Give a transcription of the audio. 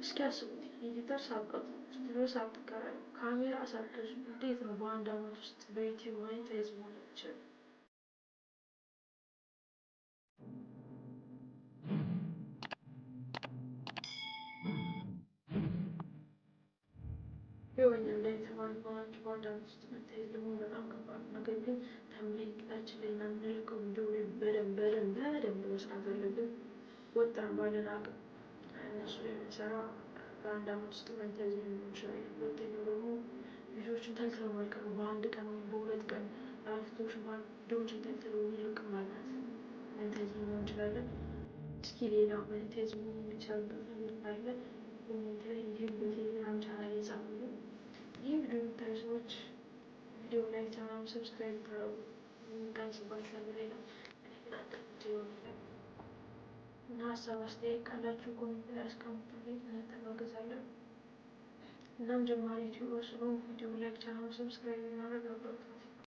እስኪ አስቡት ኤዲተር ሳትቀጥሩ ስቱዲዮ ሳትከራዩ ካሜራ ሳትገዙ እንዴት ነው በአንድ አመት ውስጥ በዩቲዩብ ሞኔታይዝ መሆን የሚችለው? የሆነ እንደተባለው በአንድ አመት ውስጥ ሞኔታይዝ ደግሞ በጣም ከባድ ነው። ነገር ግን ተምኔታችን ላይ እና የምንለቀው ቪዲዮ ላይ በደንብ መስራት አለብን። ወጥረን ባለን አቅም እነሱ የምንሰራ በአንድ አመት ውስጥ ሞኔታይዝ ሊሆን ይችላል። ሁለተኛው ደግሞ ቪዲዮዎችን ተልትለው መልቀቅ በአንድ ቀን ወይም በሁለት ቀን አርቲስቶችን ቪዲዮዎችን ተልትለው የሚለቅም ማለት ሞኔታይዝ ልንሆን እንችላለን። እስኪ ሌላው ሞኔታይዝ መሆን የሚቻልበት ነገር ካለ ኮሜንት ላይ እንዲሁም በቴሌግራም ቻናሌ ጻፉልኝ። ይህ ቪዲዮ የምታዩ ሰዎች ቪዲዮ ላይክ ቻናሉን ሰብስክራይብ ታደርጉ የምገልጽበት ነገር የለም። እኔ ግን አትክልት እና ሀሳብ አስተያየት ካላችሁ ኮሜንት ላይ አስቀምጡልኝ፣ እንተጋገዛለን። እናም ጀማሪ ዩቲዩበር ስለሆንኩ ቪዲዮ ላይክ ቻናሉን ሰብስክራይብ ማድረግ አትርሱ።